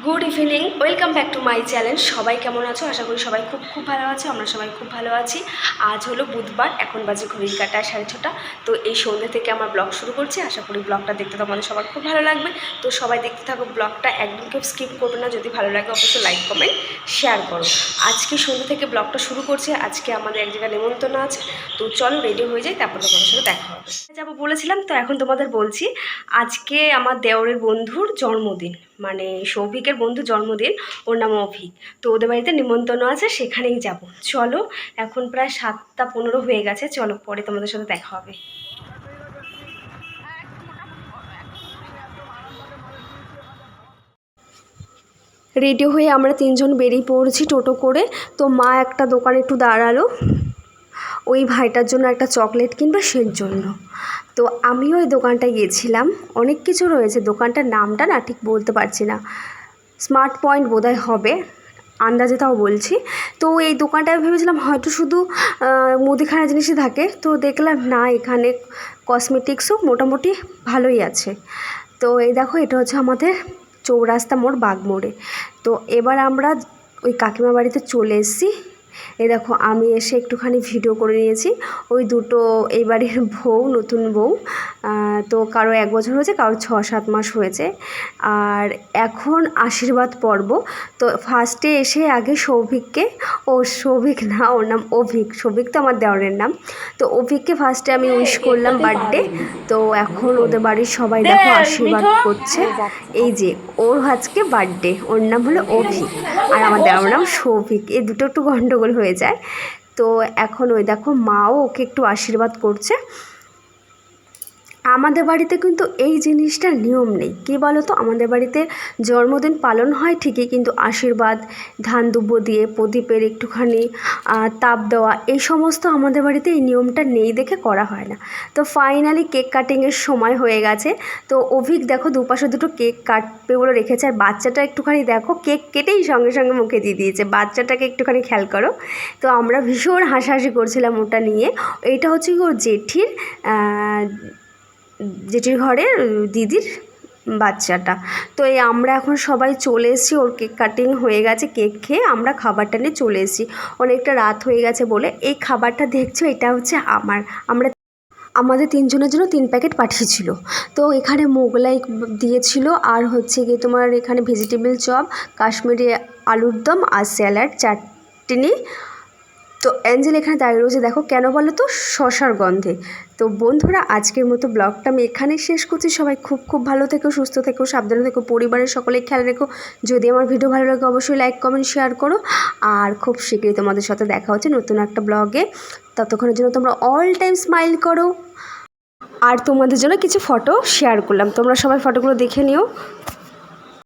Good evening, welcome back to my channel. সবাই কেমন আছো? আশা করি সবাই খুব ভালো আছো। আমরা সবাই খুব ভালো আছি। আজ হলো বুধবার, এখন বাজে ঘড়ির কাঁটা 6:30। তো এই সন্ধ্যে থেকে আমার ব্লগ শুরু করছি। আশা করি ব্লগটা দেখতে তোমাদের সবার খুব ভালো লাগবে। তো সবাই দেখতে থাকো ব্লগটা, একদম কেউ স্কিপ করবে না। যদি ভালো লাগে অবশ্যই লাইক কমেন্ট শেয়ার করো। আজকে সন্ধ্যে থেকে ব্লগটা শুরু করছি। আজকে আমাদের এক জায়গায় নেমন্তন্ন আছে, তো চলো রেডি হয়ে যাই, তারপর তোমাদের সাথে দেখা হবে। যাবো বলেছিলাম, তো এখন তোমাদের বলছি। আজকে আমার দেওরের বন্ধুর জন্মদিন, মানে সৌভিকের বন্ধুর জন্মদিন। ওর নাম অভিক। তো ওদের বাড়িতে নিমন্ত্রণ আছে, সেখানেই যাব। চলো, এখন প্রায় 7:15 হয়ে গেছে। চলো, পরে তোমাদের সাথে দেখা হবে। রেডি হয়ে আমরা তিনজন বেরিয়ে পড়ছি টোটো করে। তো মা একটা দোকানে একটু দাঁড়ালো, ওই ভাইটার জন্য একটা চকলেট কিনবে সেই জন্য। তো আমিও ওই দোকানটায় গিয়েছিলাম। অনেক কিছু রয়েছে, দোকানটার নামটা না ঠিক বলতে পারছি না, স্মার্ট পয়েন্ট বোধহয় হবে, আন্দাজে তাও বলছি। তো এই দোকানটায় ভেবেছিলাম হয়তো শুধু মুদিখানা জিনিসই থাকে, তো দেখলাম না, এখানে কসমেটিক্সও মোটামুটি ভালোই আছে। তো এই দেখো, এটা হচ্ছে আমাদের চৌরাস্তা মোড়, বাগমোড়ে। তো এবার আমরা ওই কাকিমা বাড়িতে চলে এসেছি। এই দেখো, আমি এসে একটুখানি ভিডিও করে নিয়েছি। ওই দুটো এই বাড়ির বউ, নতুন বউ। তো কারো 1 বছর হয়েছে, কারো 6-7 মাস হয়েছে। আর এখন আশীর্বাদ পর্ব। তো ফার্স্টে এসে আগে সৌভিককে, সৌভিক না, ওর নাম অভিক। সৌভিক তো আমার দেওরের নাম। তো অভিককে ফার্স্টে আমি উইশ করলাম বার্থডে। তো এখন ওদের বাড়ির সবাই দেখো আশীর্বাদ করছে। এই যে ওর আজকে বার্থডে, ওর নাম হলো অভিক, আর আমার দেওয়ার নাম সৌভিক। এই দুটো একটু গন্ডগোল হয়ে যায়। তো এখন ওই দেখো মাও ওকে একটু আশীর্বাদ করছে। আমাদের বাড়িতে কিন্তু এই জিনিসটার নিয়ম নেই। কী বলো তো, আমাদের বাড়িতে জন্মদিন পালন হয় ঠিকই, কিন্তু আশীর্বাদ, ধান দুব্বো দিয়ে প্রদীপের একটুখানি তাপ দেওয়া, এই সমস্ত আমাদের বাড়িতে এই নিয়মটা নেই দেখে করা হয় না। তো ফাইনালি কেক কাটিংয়ের সময় হয়ে গেছে। তো অভিক দেখো দুপাশে দুটো কেক কাটবে বলে রেখেছে, আর বাচ্চাটা একটুখানি দেখো কেক কেটেই সঙ্গে সঙ্গে মুখে দিয়ে দিয়েছে। বাচ্চাটাকে একটুখানি খেয়াল করো। তো আমরা ভীষণ হাসাহাসি করছিলাম ওটা নিয়ে। এইটা হচ্ছে ওর জেঠির ঘরের দিদির বাচ্চাটা। তো এই আমরা এখন সবাই চলে এসেছি, ওর কেক কাটিং হয়ে গেছে, কেক খেয়ে আমরা খাবারটা নিয়ে চলে এসেছি। অনেকটা রাত হয়ে গেছে বলে এই খাবারটা দেখছো, এটা হচ্ছে আমাদের তিনজনের জন্য 3 প্যাকেট পাঠিয়েছিল। তো এখানে মোগলাই দিয়েছিল, আর হচ্ছে গিয়ে তোমার এখানে ভেজিটেবল চপ, কাশ্মীরি আলুর দম, আর স্যালাড, চাটনি। তো অ্যাঞ্জেল এখানে দাঁড়িয়ে রয়েছে, দেখো কেন বলো তো, শশার গন্ধে। তো বন্ধুরা, আজকের মতো ব্লগটা আমি এখানেই শেষ করছি। সবাই খুব ভালো থেকো, সুস্থ থেকো, সাবধানে থেকো, পরিবারের সকলে খেয়াল রেখো। যদি আমার ভিডিও ভালো লাগে অবশ্যই লাইক কমেন্ট শেয়ার করো। আর খুব শীঘ্রই তোমাদের সাথে দেখা হচ্ছে নতুন একটা ব্লগে। ততক্ষণের জন্য তোমরা অল টাইম স্মাইল করো। আর তোমাদের জন্য কিছু ফটো শেয়ার করলাম, তোমরা সবাই ফটোগুলো দেখে নিও।